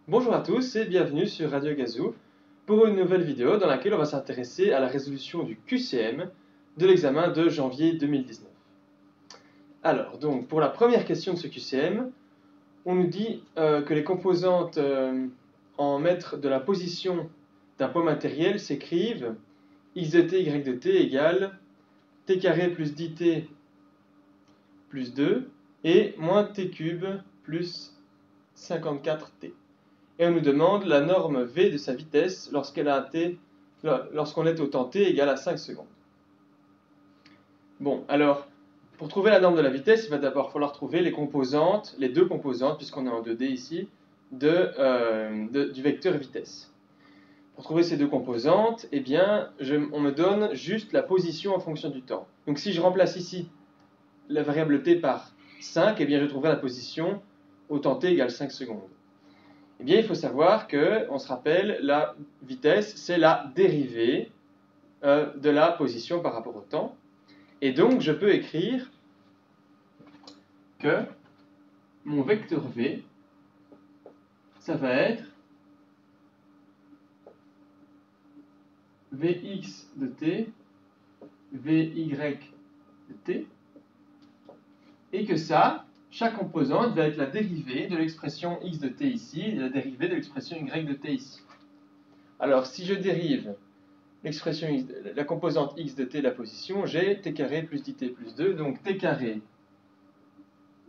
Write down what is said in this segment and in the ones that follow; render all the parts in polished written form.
Bonjour à tous et bienvenue sur Radio Gazoo pour une nouvelle vidéo dans laquelle on va s'intéresser à la résolution du QCM de l'examen de janvier 2019. Alors, donc, pour la première question de ce QCM, on nous dit que les composantes en mètres de la position d'un point matériel s'écrivent x de t, y de t égale t carré plus 10t plus 2 et moins t cube plus 54t. Et on nous demande la norme v de sa vitesse lorsqu'on est au temps t égal à 5 secondes. Bon, alors, pour trouver la norme de la vitesse, il va d'abord falloir trouver les composantes, les deux composantes, puisqu'on est en 2D ici, du vecteur vitesse. Pour trouver ces deux composantes, eh bien, on me donne juste la position en fonction du temps. Donc si je remplace ici la variable t par 5, eh bien, je trouverai la position au temps t égale 5 secondes. Eh bien, il faut savoir que, on se rappelle, la vitesse, c'est la dérivée de la position par rapport au temps. Et donc, je peux écrire que mon vecteur v, ça va être vx de t, vy de t, et que ça, chaque composante va être la dérivée de l'expression x de t ici, et la dérivée de l'expression y de t ici. Alors, si je dérive la composante x de t, la position, j'ai t carré plus 10t plus 2, donc t carré,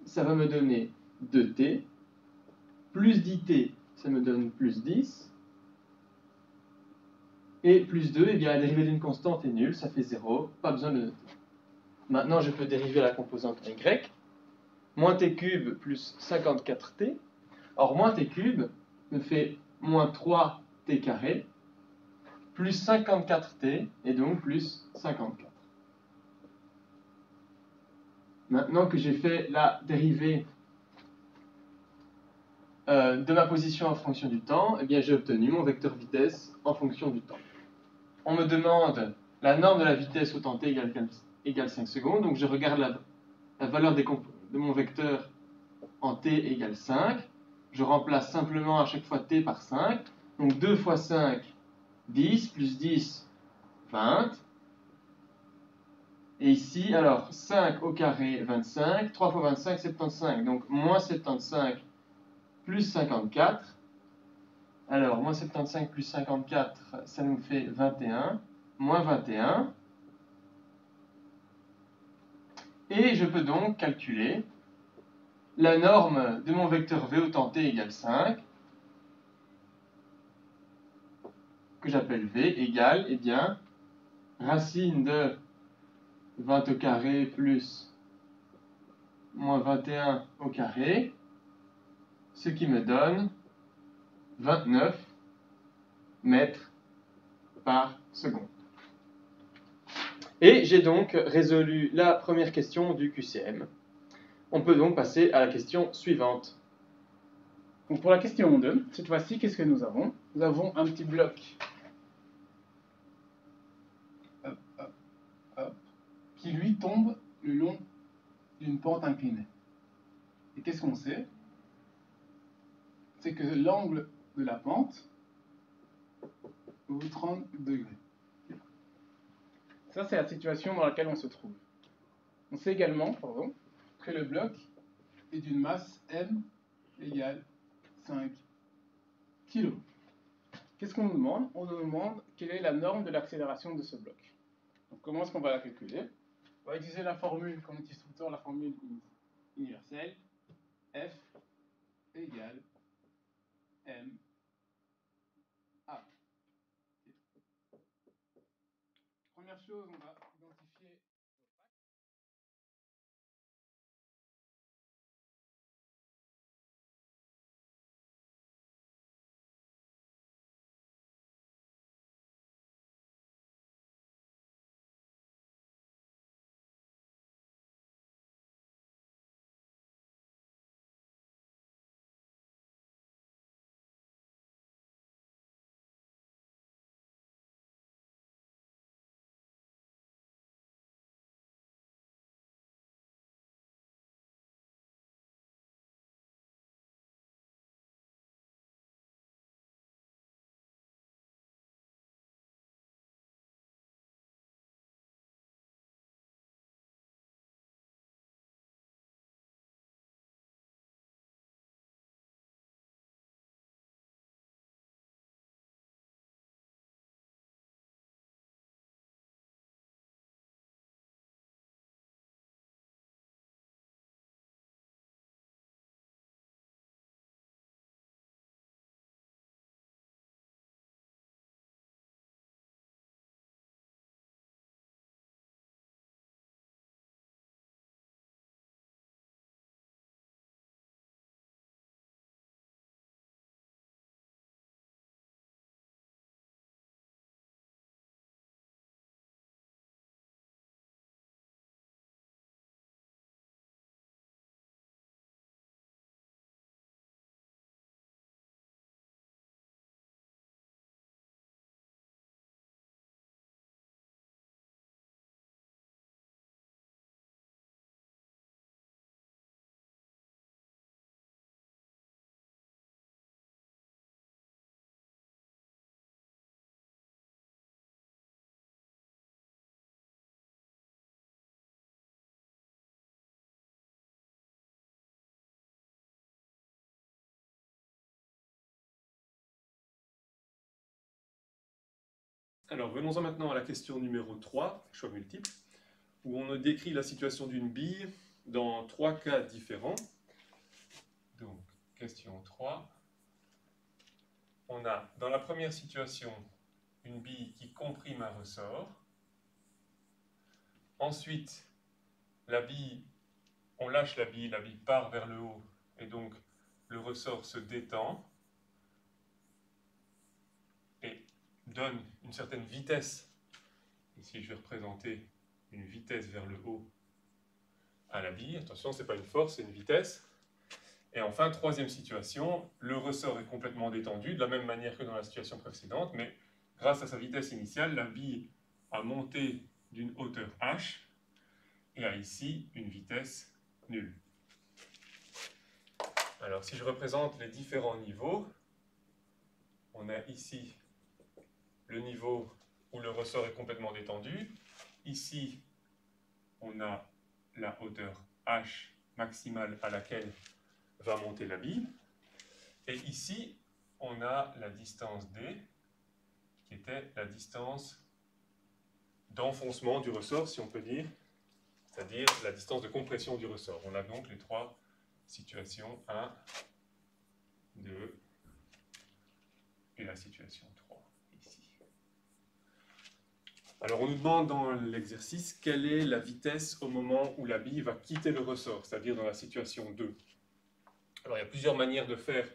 ça va me donner 2t, plus 10t, ça me donne plus 10, et plus 2, eh bien la dérivée d'une constante est nulle, ça fait 0, pas besoin de noter. Maintenant, je peux dériver la composante y, moins t cube plus 54t, or moins t cube me fait moins 3t carré, plus 54t, et donc plus 54. Maintenant que j'ai fait la dérivée de ma position en fonction du temps, eh bien j'ai obtenu mon vecteur vitesse en fonction du temps. On me demande la norme de la vitesse au temps t égale 5 secondes, donc je regarde la valeur de mon vecteur en t égale 5. Je remplace simplement à chaque fois t par 5. Donc 2 fois 5, 10, plus 10, 20. Et ici, alors 5 au carré, 25. 3 fois 25, 75. Donc moins 75 plus 54. Alors, moins 75 plus 54, ça nous fait 21. Moins 21. Et je peux donc calculer la norme de mon vecteur v au temps t égale 5, que j'appelle v, égale, eh bien, racine de 20 au carré plus moins 21 au carré, ce qui me donne 29 mètres par seconde. Et j'ai donc résolu la première question du QCM. On peut donc passer à la question suivante. Donc pour la question 2, cette fois-ci, qu'est-ce que nous avons? Nous avons un petit bloc qui lui tombe le long d'une pente inclinée. Et qu'est-ce qu'on sait? C'est que l'angle de la pente vaut 30 degrés. Ça, c'est la situation dans laquelle on se trouve. On sait également que le bloc est d'une masse m égale 5 kg. Qu'est-ce qu'on nous demande? On nous demande quelle est la norme de l'accélération de ce bloc. Donc, comment est-ce qu'on va la calculer? On va utiliser la formule qu'on utilise tout le temps, la formule universelle. F égale m a. Première chose, on va identifier Alors, venons-en maintenant à la question numéro 3, choix multiple, où on décrit la situation d'une bille dans 3 cas différents. Donc, question 3. On a, dans la première situation, une bille qui comprime un ressort. Ensuite, la bille, on lâche la bille part vers le haut, et donc le ressort se détend et donne une certaine vitesse. Ici, je vais représenter une vitesse vers le haut à la bille. Attention, ce n'est pas une force, c'est une vitesse. Et enfin, troisième situation, le ressort est complètement détendu, de la même manière que dans la situation précédente, mais grâce à sa vitesse initiale, la bille a monté d'une hauteur h et a ici une vitesse nulle. Alors, si je représente les différents niveaux, on a ici le niveau où le ressort est complètement détendu. Ici, on a la hauteur h maximale à laquelle va monter la bille. Et ici, on a la distance d, qui était la distance d'enfoncement du ressort, si on peut dire, c'est-à-dire la distance de compression du ressort. On a donc les 3 situations 1, 2 et la situation 3, ici. Alors on nous demande dans l'exercice quelle est la vitesse au moment où la bille va quitter le ressort, c'est-à-dire dans la situation 2. Alors il y a plusieurs manières de faire,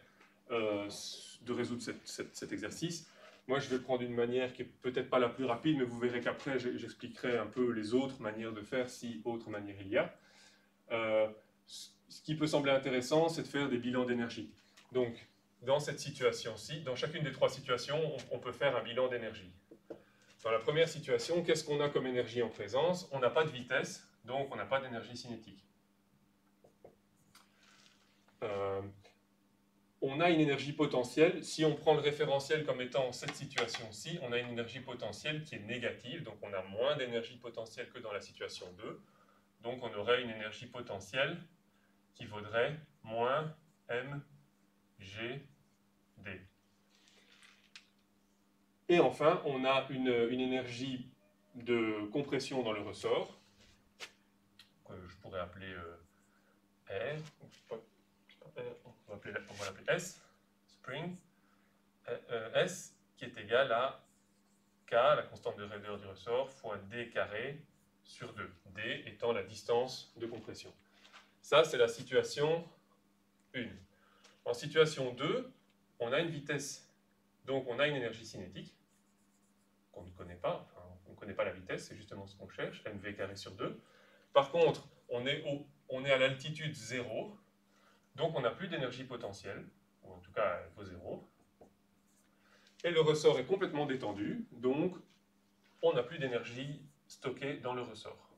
de résoudre cet exercice. Moi je vais prendre une manière qui n'est peut-être pas la plus rapide, mais vous verrez qu'après j'expliquerai un peu les autres manières de faire, si autres manières il y a. Ce qui peut sembler intéressant, c'est de faire des bilans d'énergie. Donc dans cette situation-ci, dans chacune des 3 situations, on peut faire un bilan d'énergie. Dans la première situation, qu'est-ce qu'on a comme énergie en présence? On n'a pas de vitesse, donc on n'a pas d'énergie cinétique. On a une énergie potentielle. Si on prend le référentiel comme étant cette situation-ci, on a une énergie potentielle qui est négative, donc on a moins d'énergie potentielle que dans la situation 2. Donc on aurait une énergie potentielle qui vaudrait moins mg d. Et enfin, on a une énergie de compression dans le ressort, que je pourrais appeler R, on va l'appeler S, spring, S, qui est égal à K, la constante de raideur du ressort, fois D carré sur 2, D étant la distance de compression. Ça, c'est la situation 1. En situation 2, on a une vitesse, donc on a une énergie cinétique, qu'on ne connaît pas, enfin, on ne connaît pas la vitesse, c'est justement ce qu'on cherche, mv carré sur 2. Par contre, on est à l'altitude 0, donc on n'a plus d'énergie potentielle, ou en tout cas elle vaut 0. Et le ressort est complètement détendu, donc on n'a plus d'énergie stockée dans le ressort.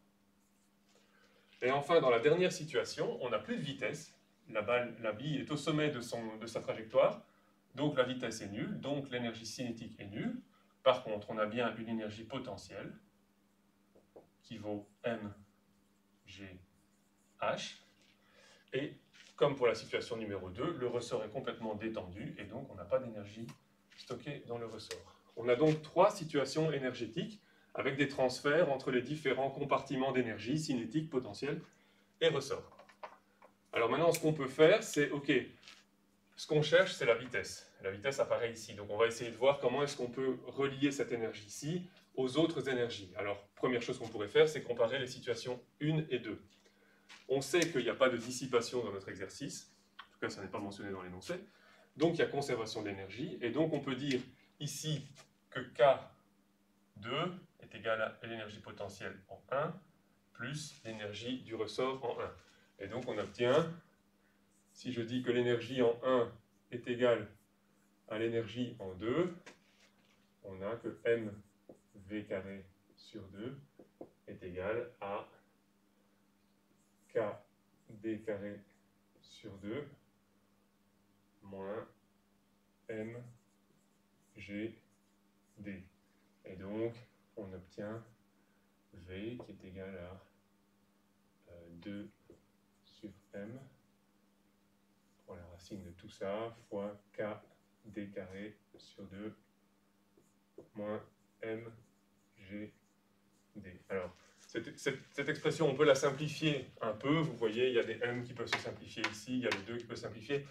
Et enfin, dans la dernière situation, on n'a plus de vitesse, la bille est au sommet de sa trajectoire, donc la vitesse est nulle, donc l'énergie cinétique est nulle. Par contre, on a bien une énergie potentielle qui vaut mgh. Et comme pour la situation numéro 2, le ressort est complètement détendu et donc on n'a pas d'énergie stockée dans le ressort. On a donc 3 situations énergétiques avec des transferts entre les différents compartiments d'énergie, cinétique, potentielle et ressort. Alors maintenant, ce qu'on peut faire, c'est, ok, ce qu'on cherche, c'est la vitesse. La vitesse apparaît ici. Donc on va essayer de voir comment est-ce qu'on peut relier cette énergie-ci aux autres énergies. Alors, première chose qu'on pourrait faire, c'est comparer les situations 1 et 2. On sait qu'il n'y a pas de dissipation dans notre exercice. En tout cas, ça n'est pas mentionné dans l'énoncé. Donc, il y a conservation d'énergie. Et donc, on peut dire ici que K2 est égal à l'énergie potentielle en 1 plus l'énergie du ressort en 1. Et donc, on obtient, si je dis que l'énergie en 1 est égale à l'énergie en 2, on a que mv carré sur 2 est égal à kd carré sur 2 moins mgd. Et donc, on obtient v qui est égal à 2 sur m pour la racine de tout ça fois kd carré sur 2 moins mgd. cette expression, on peut la simplifier un peu. Vous voyez, il y a des m qui peuvent se simplifier ici, il y a les 2 qui peuvent se simplifier.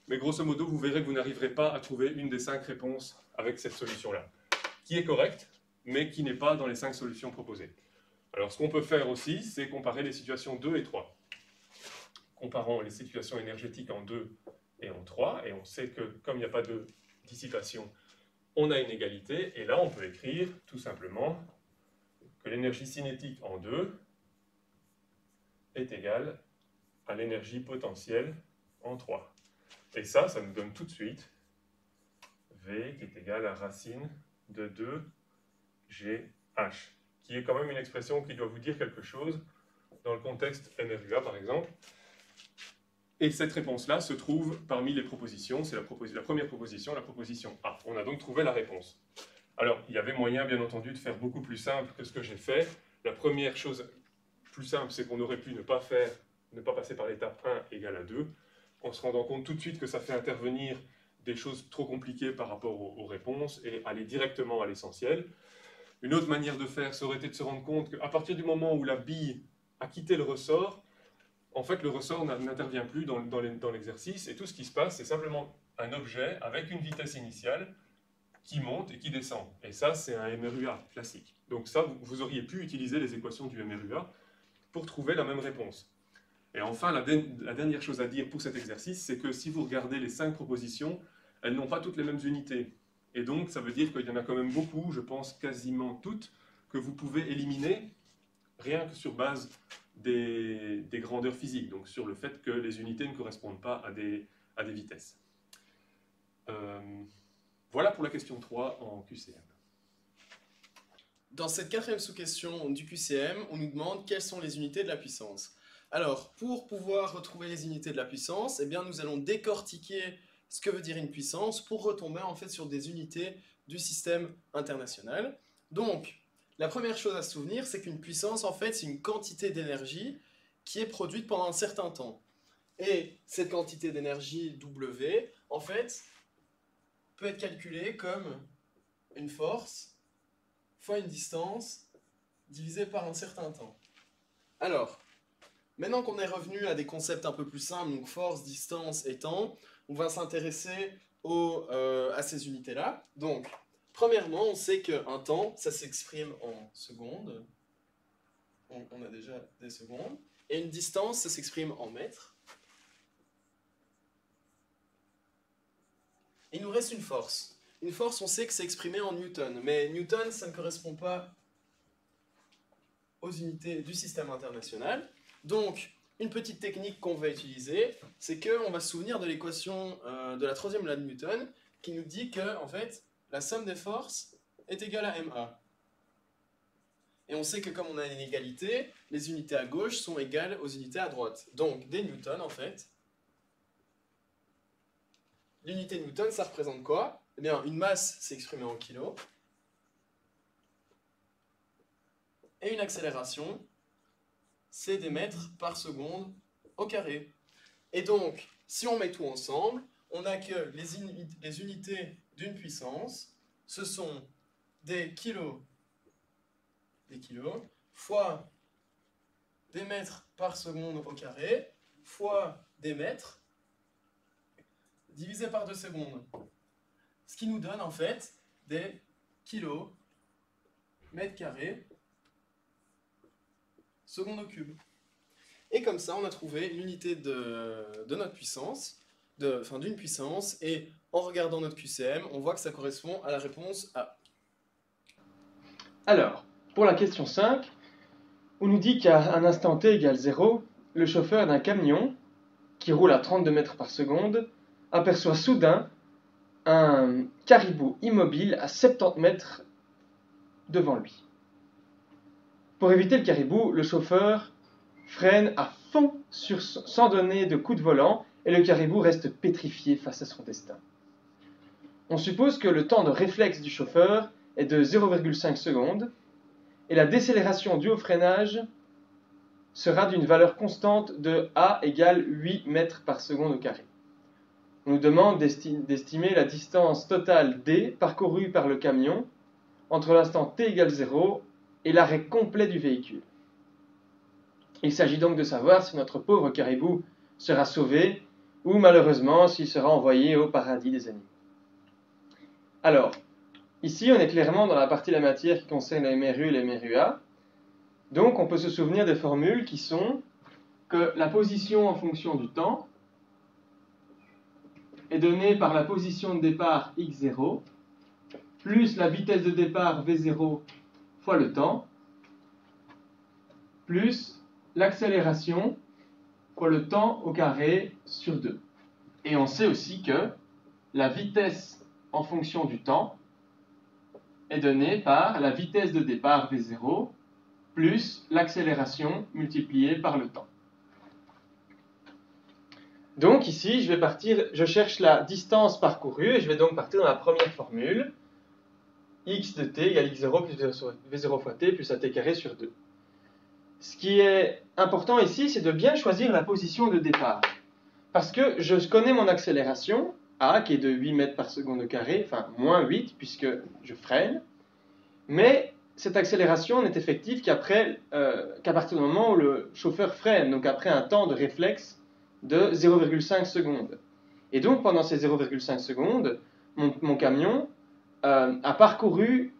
Mais grosso modo, vous verrez que vous n'arriverez pas à trouver une des 5 réponses avec cette solution-là, qui est correcte, mais qui n'est pas dans les 5 solutions proposées. Alors, ce qu'on peut faire aussi, c'est comparer les situations 2 et 3. Comparons les situations énergétiques en 2 et en 3, et on sait que, comme il n'y a pas de dissipation, on a une égalité, et là, on peut écrire, tout simplement, que l'énergie cinétique en 2 est égale à l'énergie potentielle en 3. Et ça nous donne tout de suite V qui est égal à racine de 2GH, qui est quand même une expression qui doit vous dire quelque chose dans le contexte MRUA, par exemple. Et cette réponse-là se trouve parmi les propositions. C'est la première proposition, la proposition A. On a donc trouvé la réponse. Alors, il y avait moyen, bien entendu, de faire beaucoup plus simple que ce que j'ai fait. La première chose plus simple, c'est qu'on aurait pu ne pas passer par l'étape 1 égale à 2, en se rendant compte tout de suite que ça fait intervenir des choses trop compliquées par rapport aux réponses et aller directement à l'essentiel. Une autre manière de faire, ça aurait été de se rendre compte qu'à partir du moment où la bille a quitté le ressort, en fait, le ressort n'intervient plus dans l'exercice, et tout ce qui se passe, c'est simplement un objet avec une vitesse initiale qui monte et qui descend. Et ça, c'est un MRUA classique. Donc ça, vous auriez pu utiliser les équations du MRUA pour trouver la même réponse. Et enfin, la dernière chose à dire pour cet exercice, c'est que si vous regardez les 5 propositions, elles n'ont pas toutes les mêmes unités. Et donc, ça veut dire qu'il y en a quand même beaucoup, je pense quasiment toutes, que vous pouvez éliminer rien que sur base des grandeurs physiques, donc sur le fait que les unités ne correspondent pas à des vitesses. Voilà pour la question 3 en QCM. Dans cette 4e sous-question du QCM, on nous demande quelles sont les unités de la puissance. Alors, pour pouvoir retrouver les unités de la puissance, eh bien, nous allons décortiquer ce que veut dire une puissance pour retomber en fait sur des unités du système international. Donc, la première chose à se souvenir, c'est qu'une puissance, en fait, c'est une quantité d'énergie qui est produite pendant un certain temps. Et cette quantité d'énergie W, en fait, peut être calculée comme une force fois une distance divisée par un certain temps. Alors, maintenant qu'on est revenu à des concepts un peu plus simples, donc force, distance et temps, on va s'intéresser à ces unités-là. Donc, premièrement, on sait qu'un temps, ça s'exprime en secondes. On a déjà des secondes. Et une distance, ça s'exprime en mètres. Il nous reste une force. Une force, on sait que c'est exprimé en newton. Mais newton, ça ne correspond pas aux unités du système international. Donc, une petite technique qu'on va utiliser, c'est qu'on va se souvenir de l'équation de la 3e loi de Newton, qui nous dit que, en fait, la somme des forces est égale à MA. Et on sait que comme on a une égalité, les unités à gauche sont égales aux unités à droite. Donc, des newtons, en fait, l'unité newton, ça représente quoi? Eh bien, une masse, c'est exprimé en kilos. Et une accélération, c'est des mètres par seconde au carré. Et donc, si on met tout ensemble, on a que les unités d'une puissance, ce sont des kilos fois des mètres par seconde au carré, fois des mètres, divisé par 2 secondes. Ce qui nous donne en fait des kilos mètres carrés seconde au cube. Et comme ça, on a trouvé l'unité de notre puissance, d'une puissance, et en regardant notre QCM, on voit que ça correspond à la réponse A. Alors, pour la question 5, on nous dit qu'à un instant t égale 0, le chauffeur d'un camion, qui roule à 32 mètres par seconde, aperçoit soudain un caribou immobile à 70 mètres devant lui. Pour éviter le caribou, le chauffeur freine à fond sans donner de coup de volant et le caribou reste pétrifié face à son destin. On suppose que le temps de réflexe du chauffeur est de 0,5 secondes et la décélération due au freinage sera d'une valeur constante de A égale 8 mètres par seconde au carré. On nous demande d'estimer la distance totale D parcourue par le camion entre l'instant t égale 0 et l'arrêt complet du véhicule. Il s'agit donc de savoir si notre pauvre caribou sera sauvé ou malheureusement s'il sera envoyé au paradis des animaux. Alors, ici on est clairement dans la partie de la matière qui concerne les MRU et les MRUA. Donc on peut se souvenir des formules qui sont que la position en fonction du temps est donnée par la position de départ x0 plus la vitesse de départ v0 fois le temps plus l'accélération fois le temps au carré sur 2. Et on sait aussi que la vitesse en fonction du temps est donnée par la vitesse de départ v0 plus l'accélération multipliée par le temps. Donc ici, je cherche la distance parcourue et je vais donc partir dans la première formule. X de t égale x0 plus v0 fois t plus at carré sur 2. Ce qui est important ici, c'est de bien choisir la position de départ. Parce que je connais mon accélération, a, qui est de 8 mètres par seconde au carré, enfin moins 8 puisque je freine, mais cette accélération n'est effective qu'à partir du moment où le chauffeur freine, donc après un temps de réflexe de 0,5 secondes. Et donc pendant ces 0,5 secondes, mon camion a parcouru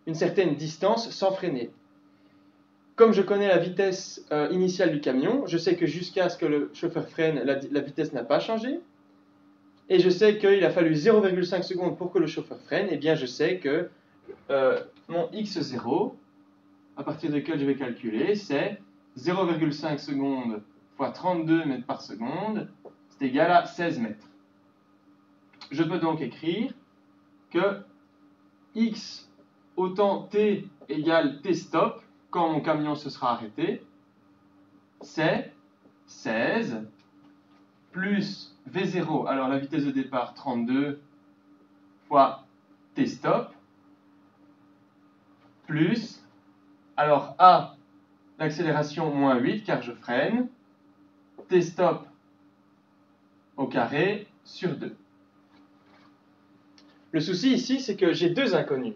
une certaine distance sans freiner. Comme je connais la vitesse initiale du camion, je sais que jusqu'à ce que le chauffeur freine, la vitesse n'a pas changé. Et je sais qu'il a fallu 0,5 secondes pour que le chauffeur freine. Et bien je sais que mon x0, à partir duquel je vais calculer, c'est 0,5 secondes fois 32 mètres par seconde, c'est égal à 16 mètres. Je peux donc écrire que x au temps t égale t stop, quand mon camion se sera arrêté, c'est 16 plus v0, alors la vitesse de départ 32 fois t stop, plus, alors a, l'accélération moins 8 car je freine, t stop au carré sur 2. Le souci ici, c'est que j'ai deux inconnus.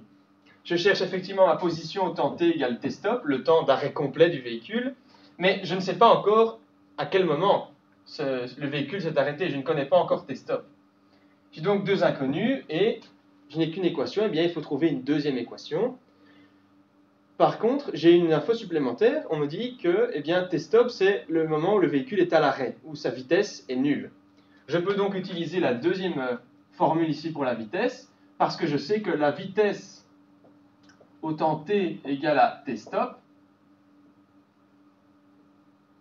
Je cherche effectivement ma position au temps t égale t stop, le temps d'arrêt complet du véhicule, mais je ne sais pas encore à quel moment le véhicule s'est arrêté, je ne connais pas encore t stop. J'ai donc deux inconnus et je n'ai qu'une équation, et bien il faut trouver une deuxième équation. Par contre, j'ai une info supplémentaire, on me dit que t stop c'est le moment où le véhicule est à l'arrêt, où sa vitesse est nulle. Je peux donc utiliser la deuxième formule ici pour la vitesse, parce que je sais que la vitesse au temps t égale à t stop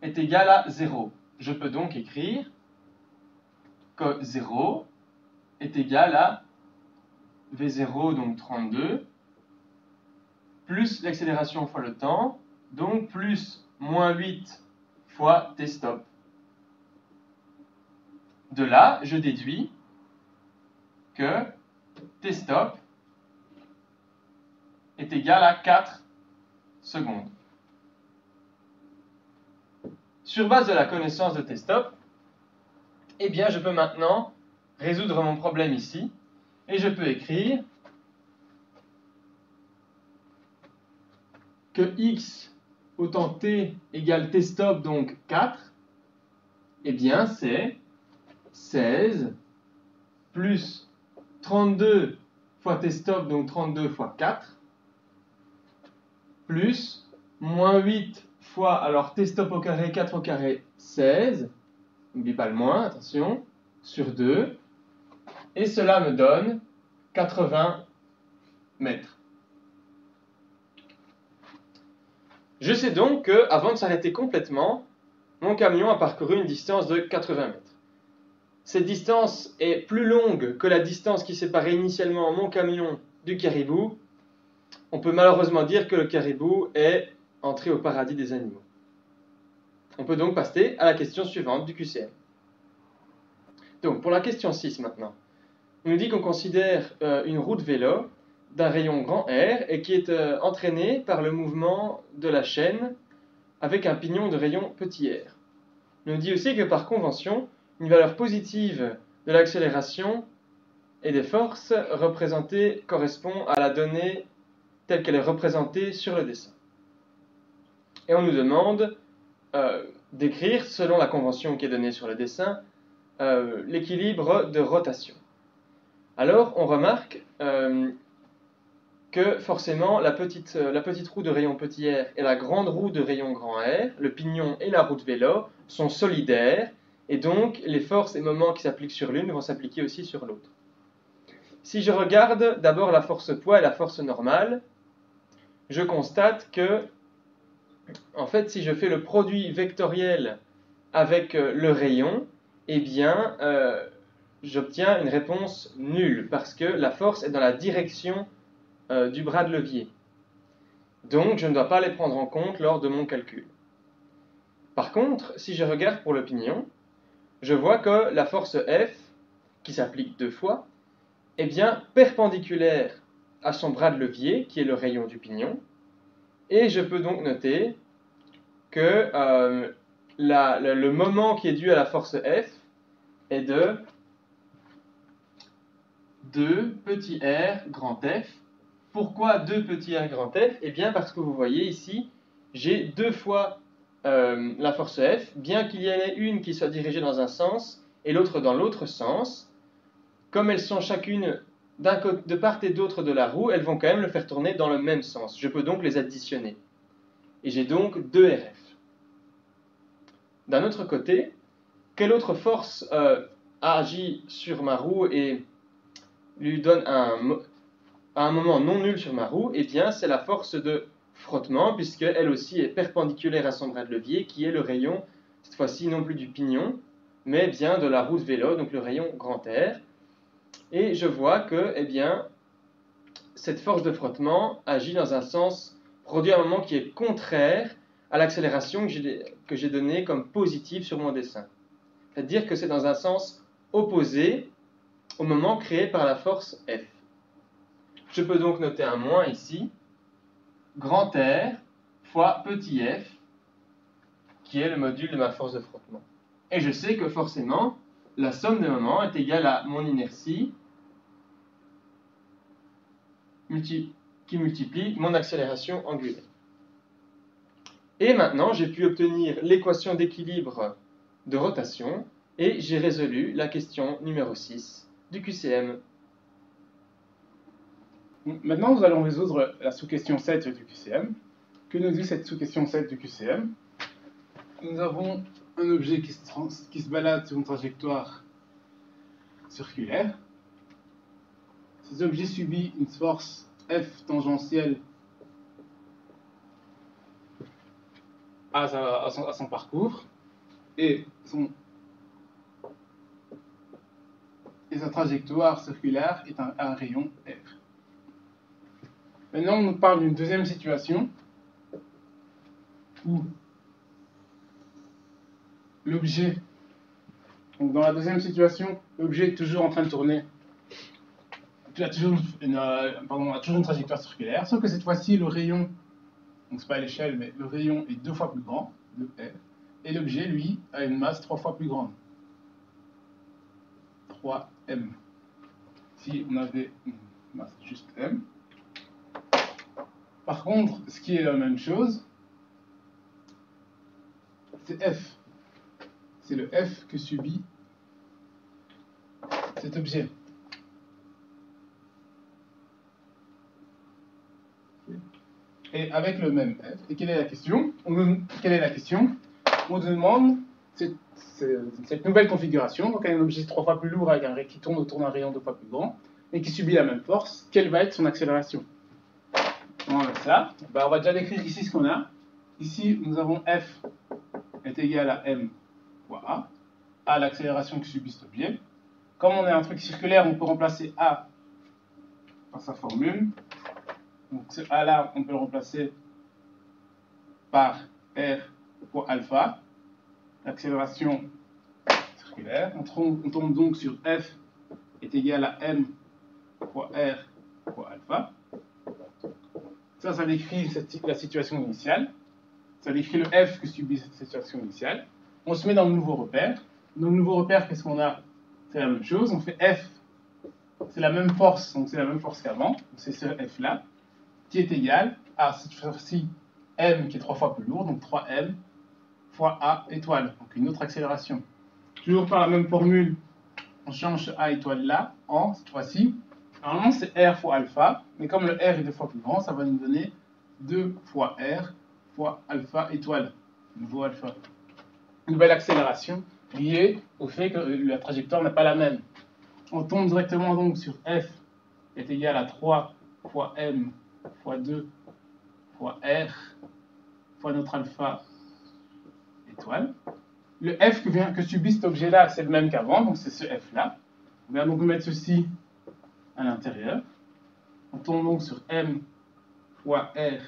est égale à 0. Je peux donc écrire que 0 est égal à v0, donc 32, plus l'accélération fois le temps, donc plus moins 8 fois t stop. De là, je déduis que t stop est égal à 4 secondes. Sur base de la connaissance de t stop, eh bien je peux maintenant résoudre mon problème ici, et je peux écrire que x au temps t égale t stop, donc 4, eh bien c'est 16 plus 32 fois t stop, donc 32 fois 4, plus moins 8 fois, alors t stop au carré, 4 au carré, 16, n'oublie pas le moins, attention, sur 2, et cela me donne 80 mètres. Je sais donc qu'avant de s'arrêter complètement, mon camion a parcouru une distance de 80 mètres. Cette distance est plus longue que la distance qui séparait initialement mon camion du caribou. On peut malheureusement dire que le caribou est entré au paradis des animaux. On peut donc passer à la question suivante du QCM. Donc, pour la question 6 maintenant, on nous dit qu'on considère une roue de vélo d'un rayon grand R et qui est entraînée par le mouvement de la chaîne avec un pignon de rayon petit r. On nous dit aussi que par convention, une valeur positive de l'accélération et des forces représentées correspond à la donnée telle qu'elle est représentée sur le dessin. Et on nous demande décrire, selon la convention qui est donnée sur le dessin, l'équilibre de rotation. Alors, on remarque que forcément, la petite roue de rayon petit r et la grande roue de rayon grand R, le pignon et la roue de vélo, sont solidaires, et donc les forces et moments qui s'appliquent sur l'une vont s'appliquer aussi sur l'autre. Si je regarde d'abord la force poids et la force normale, je constate que, en fait, si je fais le produit vectoriel avec le rayon, eh bien, j'obtiens une réponse nulle, parce que la force est dans la direction du bras de levier. Donc, je ne dois pas les prendre en compte lors de mon calcul. Par contre, si je regarde pour le pignon, je vois que la force F, qui s'applique 2 fois, est bien perpendiculaire à son bras de levier, qui est le rayon du pignon, et je peux donc noter que le moment qui est dû à la force F est de 2 petit r grand F. Pourquoi 2 petit r grand F? Eh bien parce que vous voyez ici, j'ai 2 fois la force F, bien qu'il y en ait une qui soit dirigée dans un sens et l'autre dans l'autre sens. Comme elles sont chacune de part et d'autre de la roue, elles vont quand même le faire tourner dans le même sens. Je peux donc les additionner. Et j'ai donc 2 RF. D'un autre côté, quelle autre force agit sur ma roue et lui donne un moment non nul sur ma roue? Eh bien, c'est la force de frottement, puisqu'elle aussi est perpendiculaire à son bras de levier, qui est le rayon, cette fois-ci non plus du pignon, mais bien de la roue de vélo, donc le rayon grand R. Et je vois que, eh bien, cette force de frottement agit dans un sens, produit un moment qui est contraire à l'accélération que j'ai donnée comme positive sur mon dessin. C'est-à-dire que c'est dans un sens opposé au moment créé par la force F. Je peux donc noter un moins ici, grand R fois petit f, qui est le module de ma force de frottement. Et je sais que forcément, la somme des moments est égale à mon inertie qui multiplie mon accélération angulaire. Et maintenant, j'ai pu obtenir l'équation d'équilibre de rotation et j'ai résolu la question numéro 6 du QCM. Maintenant, nous allons résoudre la sous-question 7 du QCM. Que nous dit cette sous-question 7 du QCM? Nous avons un objet qui se balade sur une trajectoire circulaire. Cet objet subit une force F tangentielle à son parcours et sa trajectoire circulaire est un rayon R. Maintenant, on nous parle d'une deuxième situation où l'objet, donc dans la deuxième situation, l'objet est toujours en train de tourner, a toujours une trajectoire circulaire, sauf que cette fois-ci, le rayon, donc c'est pas à l'échelle, mais le rayon est 2 fois plus grand, de R, et l'objet, lui, a une masse 3 fois plus grande, 3m. Si on avait une masse juste m. Par contre, ce qui est la même chose, c'est F. C'est le F que subit cet objet. Et avec le même F. Et quelle est la question? On nous demande cette nouvelle configuration, donc un objet 3 fois plus lourd avec qui tourne autour d'un rayon 2 fois plus grand, et qui subit la même force. Quelle va être son accélération? On va ça. On va déjà décrire ici ce qu'on a. Ici, nous avons F est égal à m fois a l'accélération que subit cet objet. Comme on est un truc circulaire, on peut remplacer a par sa formule. Donc ce a là, on peut le remplacer par r fois alpha, l'accélération circulaire. On tombe donc sur F est égal à m fois r fois alpha. Ça décrit la situation initiale. Ça décrit le F que subit cette situation initiale. On se met dans le nouveau repère. Dans le nouveau repère, qu'est-ce qu'on a? C'est la même chose. On fait F, c'est la même force, donc c'est la même force qu'avant. C'est ce F-là, qui est égal à cette fois-ci M qui est 3 fois plus lourd, donc 3M fois A étoile, donc une autre accélération. Toujours par la même formule, on change ce A étoile là en, cette fois-ci, normalement c'est R fois alpha, mais comme le R est 2 fois plus grand, ça va nous donner 2 fois R fois alpha étoile, nouveau alpha. Nouvelle accélération liée au fait que la trajectoire n'est pas la même. On tombe directement donc sur F est égal à 3 fois M fois 2 fois R fois notre alpha étoile. Le F que subit cet objet-là, c'est le même qu'avant, donc c'est ce F-là. On va donc mettre ceci à l'intérieur. On tombe donc sur M fois R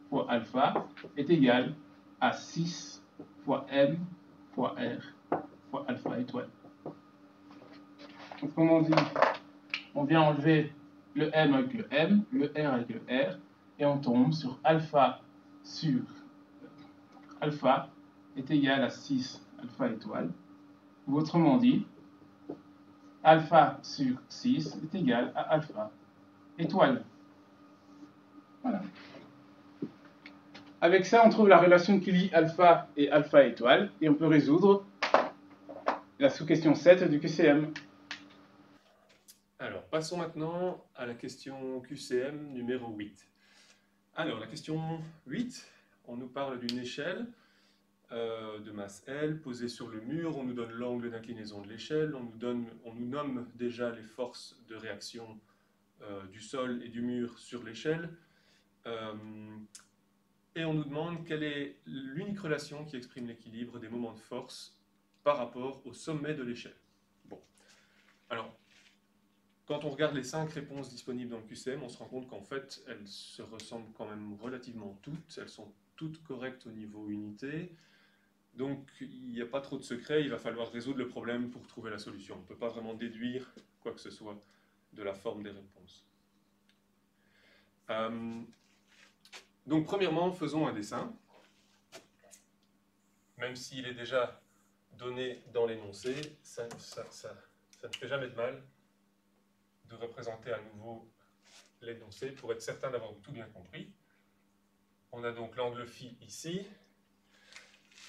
fois alpha est égal à 6 fois M fois R fois alpha étoile. Donc, comme on dit, on vient enlever le M avec le M, le R avec le R, et on tombe sur alpha sur alpha est égal à 6 alpha étoile. Ou autrement dit, alpha sur 6 est égal à alpha étoile. Voilà. Avec ça, on trouve la relation qui lie alpha et alpha étoile, et on peut résoudre la sous-question 7 du QCM. Alors, passons maintenant à la question QCM numéro 8. Alors, la question 8, on nous parle d'une échelle de masse L posée sur le mur, on nous donne l'angle d'inclinaison de l'échelle, on nous nomme déjà les forces de réaction du sol et du mur sur l'échelle, et on nous demande quelle est l'unique relation qui exprime l'équilibre des moments de force par rapport au sommet de l'échelle. Bon, alors, quand on regarde les 5 réponses disponibles dans le QCM, on se rend compte qu'en fait, elles se ressemblent quand même relativement toutes. Elles sont toutes correctes au niveau unité. Donc, il n'y a pas trop de secret. Il va falloir résoudre le problème pour trouver la solution. On ne peut pas vraiment déduire quoi que ce soit de la forme des réponses. Donc, premièrement, faisons un dessin. Même s'il est déjà donné dans l'énoncé, ça ne fait jamais de mal de représenter à nouveau l'énoncé pour être certain d'avoir tout bien compris. On a donc l'angle phi ici.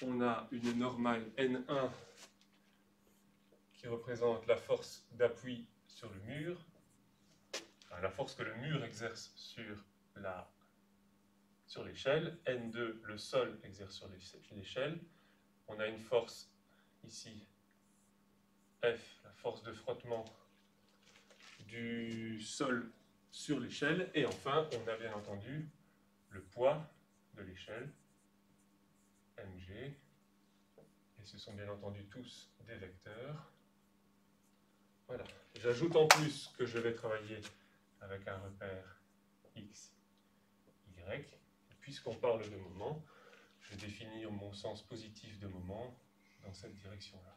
On a une normale N1 qui représente la force d'appui sur le mur, enfin, la force que le mur exerce sur l'échelle. N2, le sol exerce sur l'échelle. On a une force ici, F, la force de frottement du sol sur l'échelle. Et enfin, on a bien entendu le poids de l'échelle, mg. Et ce sont bien entendu tous des vecteurs. Voilà. J'ajoute en plus que je vais travailler avec un repère x, y. Puisqu'on parle de moment, je vais définir mon sens positif de moment dans cette direction-là.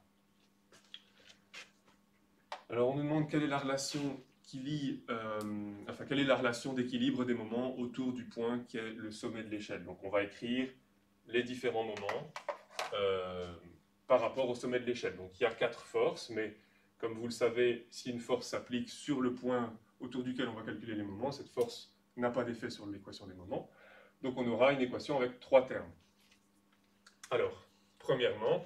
Alors on nous demande quelle est la relation qui lie, quelle est la relation d'équilibre des moments autour du point qui est le sommet de l'échelle. Donc on va écrire les différents moments par rapport au sommet de l'échelle. Donc il y a 4 forces, mais comme vous le savez, si une force s'applique sur le point autour duquel on va calculer les moments, cette force n'a pas d'effet sur l'équation des moments. Donc on aura une équation avec 3 termes. Alors, premièrement,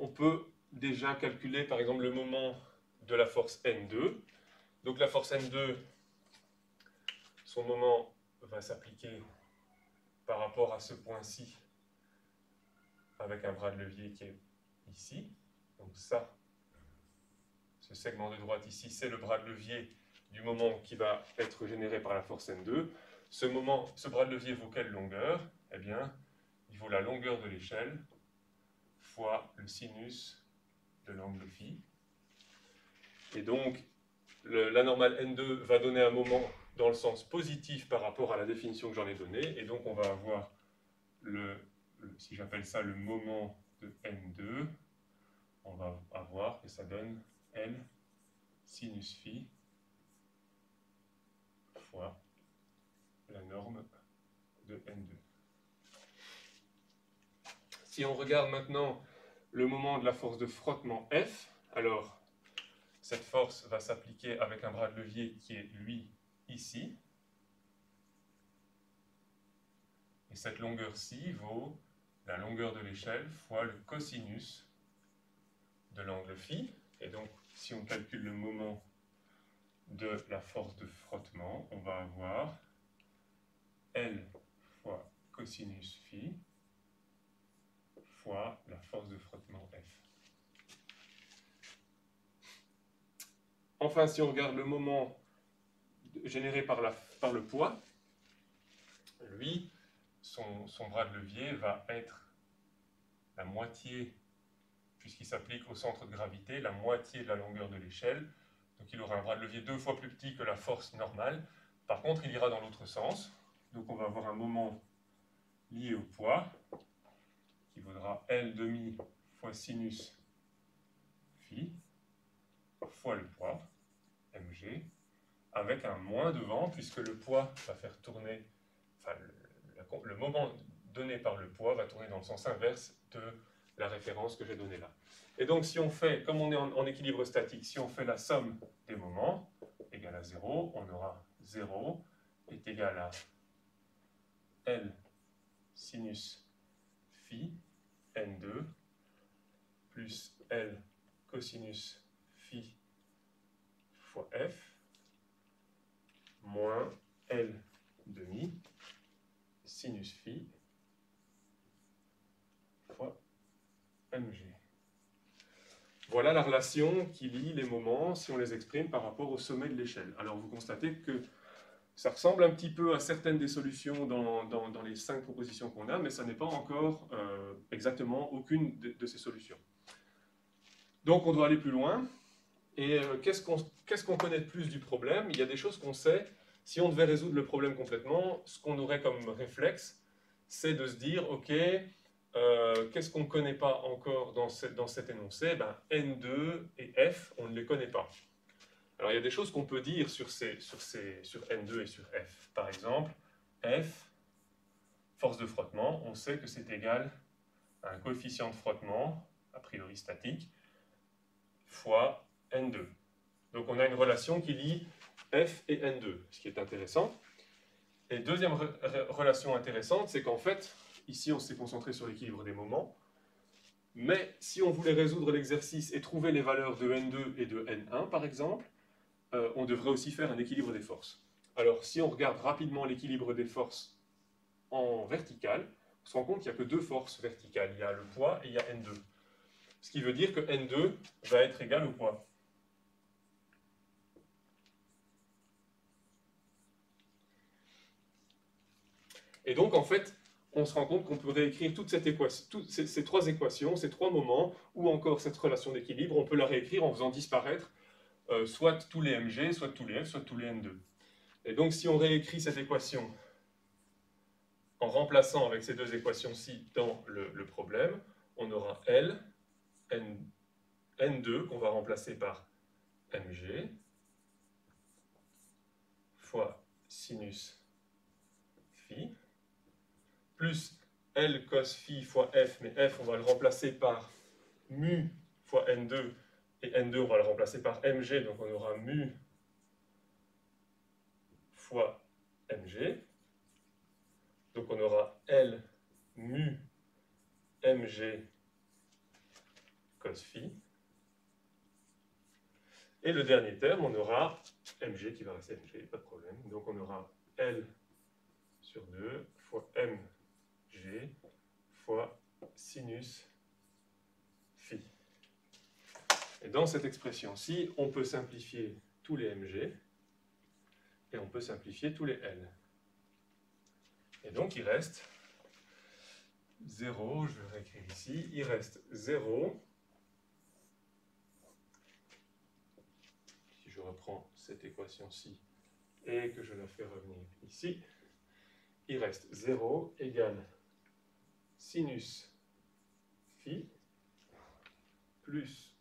on peut déjà calculer par exemple le moment de la force N2. Donc la force N2, son moment va s'appliquer par rapport à ce point-ci avec un bras de levier qui est ici. Donc ça, ce segment de droite ici, c'est le bras de levier du moment qui va être généré par la force N2. Ce bras de levier vaut quelle longueur? Eh bien, il vaut la longueur de l'échelle fois le sinus de l'angle phi. Et donc, la normale N2 va donner un moment dans le sens positif par rapport à la définition que j'en ai donnée. Et donc, on va avoir, si j'appelle ça le moment de N2, on va avoir que ça donne L sinus phi fois la norme de N2. Si on regarde maintenant le moment de la force de frottement F, alors cette force va s'appliquer avec un bras de levier qui est lui ici. Et cette longueur-ci vaut la longueur de l'échelle fois le cosinus de l'angle phi. Et donc, si on calcule le moment de la force de frottement, on va avoir L fois cosinus phi fois la force de frottement F. Enfin, si on regarde le moment généré par le poids, lui, son bras de levier va être la moitié, puisqu'il s'applique au centre de gravité, la moitié de la longueur de l'échelle. Donc il aura un bras de levier 2 fois plus petit que la force normale. Par contre, il ira dans l'autre sens. Donc on va avoir un moment lié au poids, qui vaudra L demi fois sinus phi, fois le poids, mg, avec un moins devant, puisque le poids va faire tourner, enfin le moment donné par le poids va tourner dans le sens inverse de la référence que j'ai donnée là. Et donc si on fait, comme on est en équilibre statique, si on fait la somme des moments, égale à 0, on aura 0 est égal à L sinus phi n2 plus L cosinus phi fois f moins L demi sinus phi fois mg. Voilà la relation qui lie les moments si on les exprime par rapport au sommet de l'échelle. Alors vous constatez que ça ressemble un petit peu à certaines des solutions dans les 5 propositions qu'on a, mais ça n'est pas encore exactement aucune de ces solutions. Donc on doit aller plus loin. Et qu'est-ce qu'on connaît de plus du problème? Il y a des choses qu'on sait. Si on devait résoudre le problème complètement, ce qu'on aurait comme réflexe, c'est de se dire, ok, qu'est-ce qu'on ne connaît pas encore dans cet énoncé? Ben, N2 et F, on ne les connaît pas. Alors il y a des choses qu'on peut dire sur N2 et sur F. Par exemple, F, force de frottement, on sait que c'est égal à un coefficient de frottement, a priori statique, fois N2. Donc on a une relation qui lie F et N2, ce qui est intéressant. Et deuxième relation intéressante, c'est qu'en fait, ici on s'est concentré sur l'équilibre des moments, mais si on voulait résoudre l'exercice et trouver les valeurs de N2 et de N1 par exemple, on devrait aussi faire un équilibre des forces. Alors si on regarde rapidement l'équilibre des forces en vertical, on se rend compte qu'il n'y a que 2 forces verticales, il y a le poids et il y a N2. Ce qui veut dire que N2 va être égal au poids. Et donc, en fait, on se rend compte qu'on peut réécrire toutes ces 3 équations, ces 3 moments, ou encore cette relation d'équilibre, on peut la réécrire en faisant disparaître soit tous les mg, soit tous les f, soit tous les n2. Et donc, si on réécrit cette équation en remplaçant avec ces 2 équations-ci dans le problème, on aura L, N2, qu'on va remplacer par mg, fois sinus phi, plus L cos phi fois F, mais F, on va le remplacer par mu fois N2, et N2, on va le remplacer par mg, donc on aura mu fois mg. Donc on aura L mu mg cos phi. Et le dernier terme, on aura mg qui va rester mg, pas de problème. Donc on aura L sur 2 fois mg fois sinus phi. Et dans cette expression-ci, on peut simplifier tous les mg et on peut simplifier tous les L. Et donc il reste 0, je vais réécrire ici, il reste 0. Si je reprends cette équation-ci et que je la fais revenir ici, il reste 0 égale sinus phi plus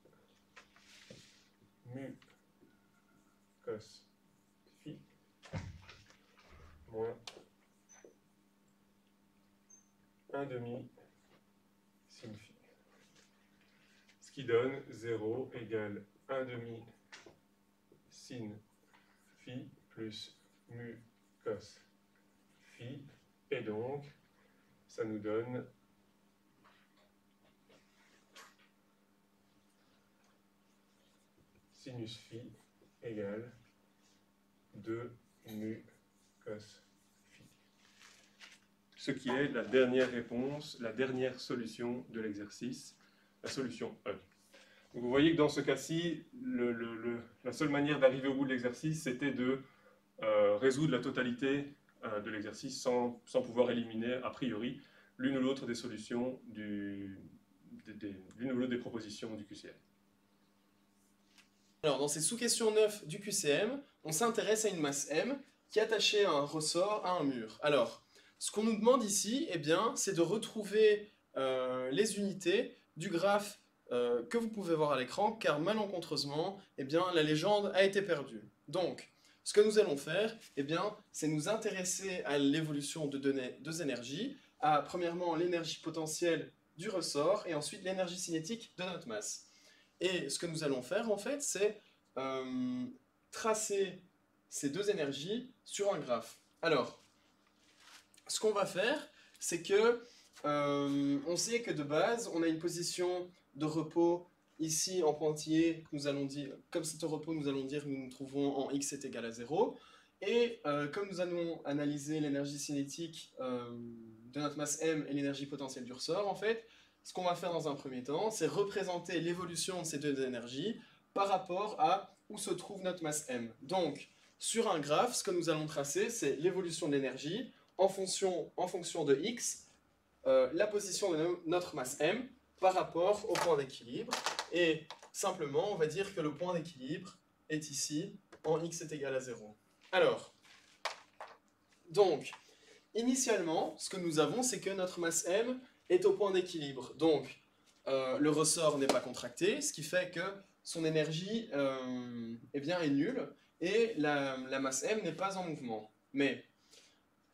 mu cos phi moins 1 demi sin phi. Ce qui donne 0 égale 1 demi sin phi plus mu cos phi. Et donc, ça nous donne sinus phi égale 2 mu cos phi. Ce qui est la dernière réponse, la dernière solution de l'exercice, la solution E. Donc vous voyez que dans ce cas-ci, la seule manière d'arriver au bout de l'exercice, c'était de résoudre la totalité de l'exercice sans pouvoir éliminer a priori l'une ou l'autre des solutions, l'une ou l'autre des propositions du QCM. Alors, dans cette sous-question 9 du QCM, on s'intéresse à une masse M qui est attachée à un ressort, à un mur. Alors, ce qu'on nous demande ici, eh bien, c'est de retrouver les unités du graphe que vous pouvez voir à l'écran, car malencontreusement, eh bien, la légende a été perdue. Donc, ce que nous allons faire, eh bien, c'est nous intéresser à l'évolution de deux énergies, à premièrement l'énergie potentielle du ressort et ensuite l'énergie cinétique de notre masse. Et ce que nous allons faire, en fait, c'est tracer ces deux énergies sur un graphe. Alors, ce qu'on va faire, c'est que on sait que de base, on a une position de repos ici en pointillé, nous allons dire, comme c'est au repos, nous allons dire que nous nous trouvons en x est égal à 0. Et comme nous allons analyser l'énergie cinétique de notre masse M et l'énergie potentielle du ressort, en fait, ce qu'on va faire dans un premier temps, c'est représenter l'évolution de ces deux énergies par rapport à où se trouve notre masse M. Donc, sur un graphe, ce que nous allons tracer, c'est l'évolution de l'énergie en fonction de x, la position de notre masse M par rapport au point d'équilibre. Et simplement, on va dire que le point d'équilibre est ici en x est égal à 0. Alors, donc, initialement, ce que nous avons, c'est que notre masse M est au point d'équilibre. Donc, le ressort n'est pas contracté, ce qui fait que son énergie eh bien, est nulle, et la masse M n'est pas en mouvement. Mais,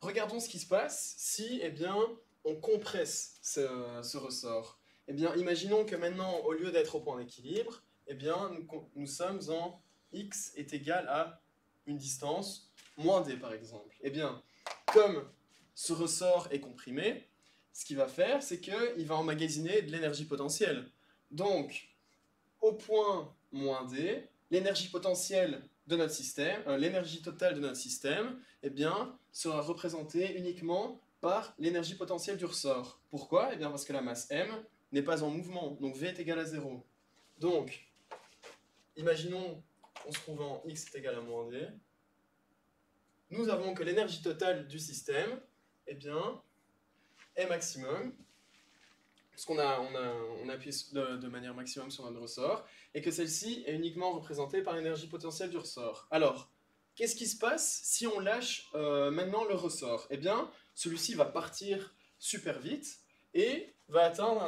regardons ce qui se passe si eh bien, on compresse ce ressort. Eh bien, imaginons que maintenant, au lieu d'être au point d'équilibre, eh bien, nous sommes en x est égal à une distance moins d, par exemple. Eh bien, comme ce ressort est comprimé, ce qu'il va faire, c'est qu'il va emmagasiner de l'énergie potentielle. Donc, au point moins d, l'énergie potentielle de notre système, l'énergie totale de notre système, eh bien, sera représentée uniquement par l'énergie potentielle du ressort. Pourquoi? Eh bien, parce que la masse M n'est pas en mouvement, donc V est égal à 0. Donc, imaginons qu'on se trouve en x est égal à moins d. Nous avons que l'énergie totale du système, eh bien, est maximum, parce qu'on appuie de manière maximum sur notre ressort, et que celle-ci est uniquement représentée par l'énergie potentielle du ressort. Alors, qu'est-ce qui se passe si on lâche maintenant le ressort? Eh bien, celui-ci va partir super vite, et va atteindre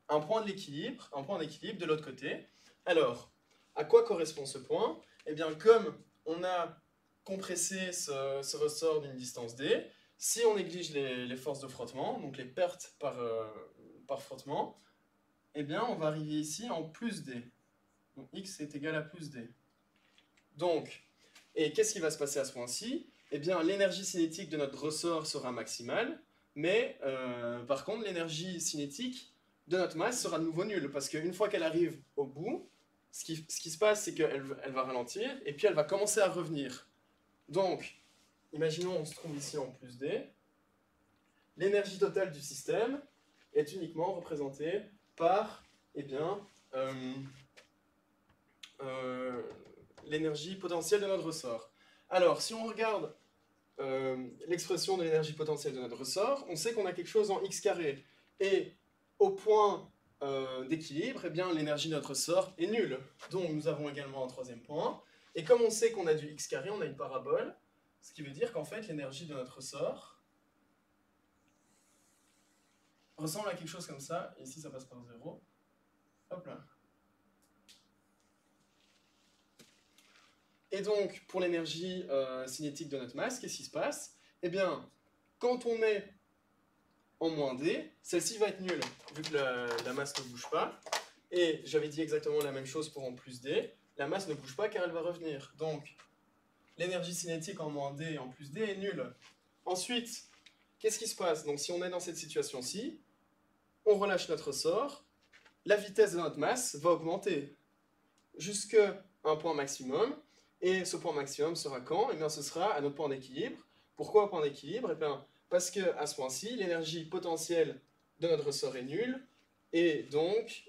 un point d'équilibre de l'autre côté. Alors, à quoi correspond ce point? Eh bien, comme on a compressé ce ressort d'une distance d, si on néglige les forces de frottement, donc les pertes par frottement, eh bien, on va arriver ici en plus d. Donc, x est égal à plus d. Donc, et qu'est-ce qui va se passer à ce point-ci? Eh bien, l'énergie cinétique de notre ressort sera maximale, mais par contre, l'énergie cinétique de notre masse sera de nouveau nulle, parce qu'une fois qu'elle arrive au bout, ce qui se passe, c'est qu'elle va ralentir, et puis elle va commencer à revenir. Donc, imaginons on se trouve ici en plus d. L'énergie totale du système est uniquement représentée par, eh bien, l'énergie potentielle de notre ressort. Alors, si on regarde l'expression de l'énergie potentielle de notre ressort, on sait qu'on a quelque chose en x carré. Et au point d'équilibre, eh bien, l'énergie de notre ressort est nulle. Donc, nous avons également un troisième point. Et comme on sait qu'on a du x carré, on a une parabole, ce qui veut dire qu'en fait, l'énergie de notre ressort ressemble à quelque chose comme ça. Et ici, ça passe par 0. Hop là. Et donc, pour l'énergie cinétique de notre masse, qu'est-ce qui se passe? Eh bien, quand on est en moins d, celle-ci va être nulle, vu que la masse ne bouge pas. Et j'avais dit exactement la même chose pour en plus d. La masse ne bouge pas car elle va revenir. Donc, l'énergie cinétique en moins d et en plus d est nulle. Ensuite, qu'est-ce qui se passe? Donc si on est dans cette situation-ci, on relâche notre ressort, la vitesse de notre masse va augmenter jusqu'à un point maximum, et ce point maximum sera quand? Eh bien ce sera à notre point d'équilibre. Pourquoi au point d'équilibre? Eh bien parce qu'à ce point-ci, l'énergie potentielle de notre ressort est nulle, et donc,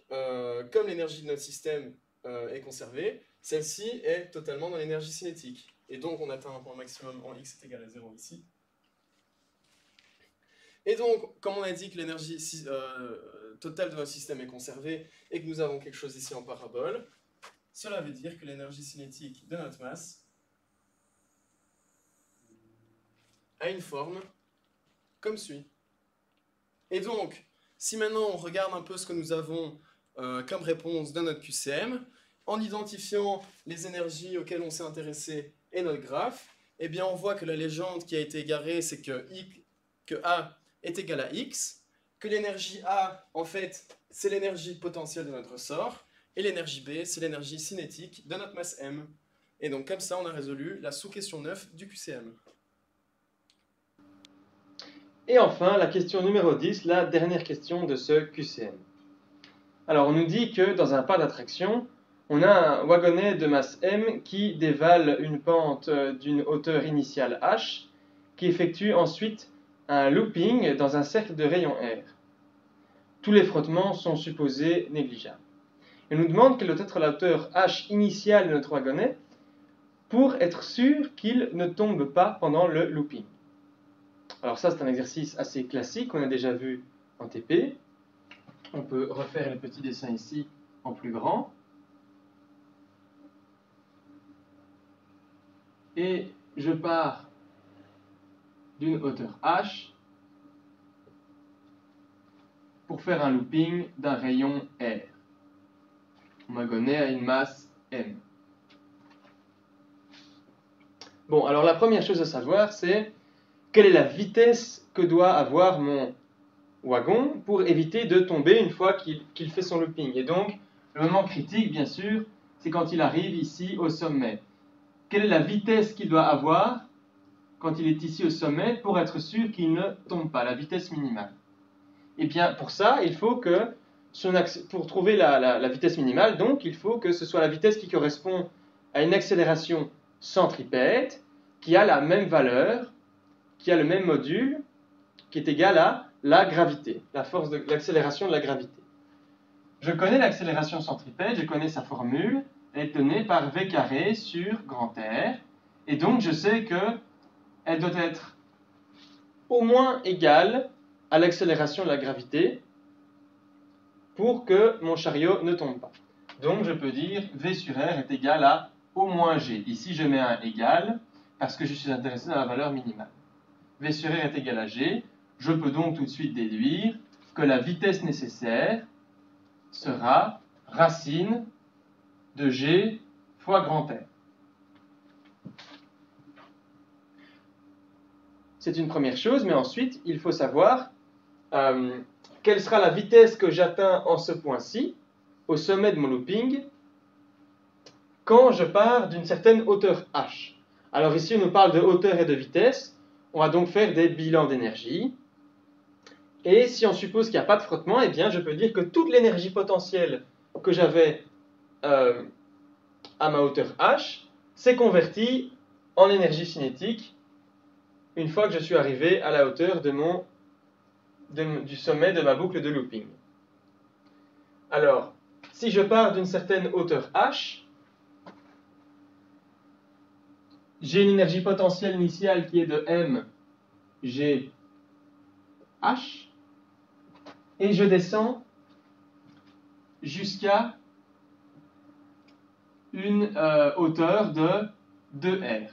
comme l'énergie de notre système est conservée, celle-ci est totalement dans l'énergie cinétique. Et donc, on atteint un point maximum en x est égal à 0 ici. Et donc, comme on a dit que l'énergie totale de notre système est conservée et que nous avons quelque chose ici en parabole, cela veut dire que l'énergie cinétique de notre masse a une forme comme suit. Et donc, si maintenant on regarde un peu ce que nous avons comme réponse de notre QCM, en identifiant les énergies auxquelles on s'est intéressé et notre graphe, eh bien on voit que la légende qui a été égarée, c'est que A est égal à X, que l'énergie A, en fait, c'est l'énergie potentielle de notre ressort, et l'énergie B, c'est l'énergie cinétique de notre masse M. Et donc comme ça, on a résolu la sous-question 9 du QCM. Et enfin, la question numéro 10, la dernière question de ce QCM. Alors, on nous dit que dans un parc d'attraction, on a un wagonnet de masse M qui dévale une pente d'une hauteur initiale h, qui effectue ensuite un looping dans un cercle de rayon R. Tous les frottements sont supposés négligeables. Et on nous demande quelle doit être la hauteur h initiale de notre wagonnet pour être sûr qu'il ne tombe pas pendant le looping. Alors ça, c'est un exercice assez classique qu'on a déjà vu en TP. On peut refaire le petit dessin ici en plus grand. Et je pars d'une hauteur h pour faire un looping d'un rayon R. Mon wagonnet a une masse M. Bon, alors la première chose à savoir, c'est quelle est la vitesse que doit avoir mon wagon pour éviter de tomber une fois qu'il fait son looping. Et donc, le moment critique, bien sûr, c'est quand il arrive ici au sommet. Quelle est la vitesse qu'il doit avoir quand il est ici au sommet pour être sûr qu'il ne tombe pas, la vitesse minimale? Et bien, pour ça, il faut que, pour trouver la vitesse minimale, donc, il faut que ce soit la vitesse qui correspond à une accélération centripète qui a la même valeur, qui a le même module, qui est égal à la gravité, la force de l'accélération de la gravité. Je connais l'accélération centripète, je connais sa formule, elle est donnée par V carré sur grand R, et donc je sais qu'elle doit être au moins égale à l'accélération de la gravité pour que mon chariot ne tombe pas. Donc je peux dire V sur R est égal à au moins G. Ici je mets un égal parce que je suis intéressé dans la valeur minimale. V sur R est égal à G. Je peux donc tout de suite déduire que la vitesse nécessaire sera racine de G fois grand R. C'est une première chose, mais ensuite, il faut savoir quelle sera la vitesse que j'atteins en ce point-ci, au sommet de mon looping, quand je pars d'une certaine hauteur h. Alors ici, on nous parle de hauteur et de vitesse. On va donc faire des bilans d'énergie. Et si on suppose qu'il n'y a pas de frottement, eh bien, je peux dire que toute l'énergie potentielle que j'avais à ma hauteur h s'est convertie en énergie cinétique une fois que je suis arrivé à la hauteur du sommet de ma boucle de looping. Alors, si je pars d'une certaine hauteur h, j'ai une énergie potentielle initiale qui est de mg h, et je descends jusqu'à une hauteur de 2r.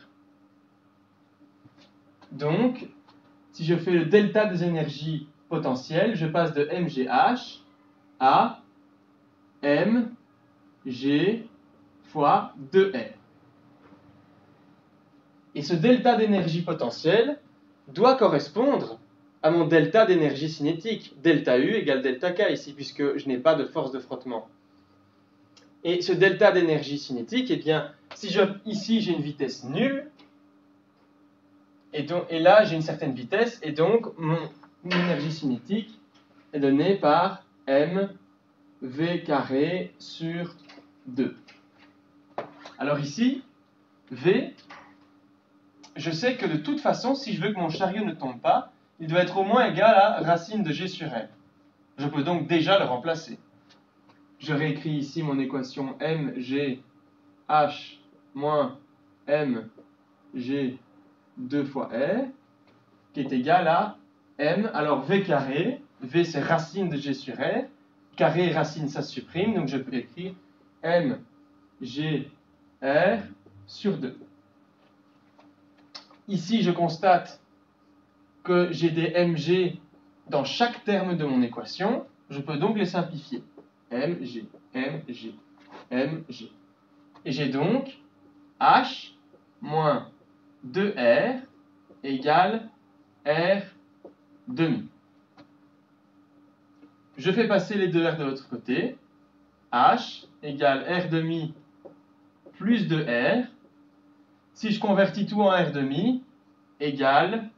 Donc, si je fais le delta des énergies potentielles, je passe de mgh à mg fois 2r. Et ce delta d'énergie potentielle doit correspondre à mon delta d'énergie cinétique. Delta U égale delta K ici, puisque je n'ai pas de force de frottement. Et ce delta d'énergie cinétique, eh bien, si ici j'ai une vitesse nulle, Et là, j'ai une certaine vitesse, et donc mon énergie cinétique est donnée par mv carré sur 2. Alors ici, v, je sais que de toute façon, si je veux que mon chariot ne tombe pas, il doit être au moins égal à racine de g sur r. Je peux donc déjà le remplacer. Je réécris ici mon équation mg h moins mg 2 fois r, qui est égal à m, alors v carré, v c'est racine de g sur r, carré et racine ça se supprime, donc je peux écrire mg r sur 2. Ici je constate que j'ai des mg dans chaque terme de mon équation, je peux donc les simplifier. mg, mg, mg. Et j'ai donc h moins 2r égale r demi. Je fais passer les deux r de l'autre côté. H égale r demi plus 2r. Si je convertis tout en r demi, égale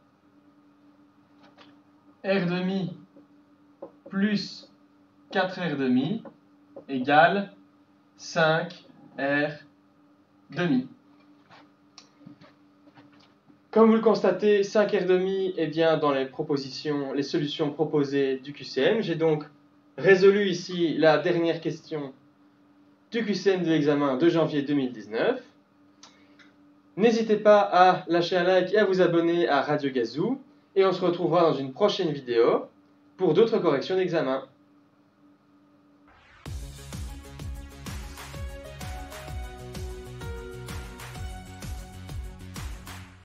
r demi plus 4r demi égale 5r demi. Comme vous le constatez, 5r demi est bien dans les solutions proposées du QCM. J'ai donc résolu ici la dernière question du QCM de l'examen de janvier 2019. N'hésitez pas à lâcher un like et à vous abonner à Radio Gazou. Et on se retrouvera dans une prochaine vidéo pour d'autres corrections d'examen.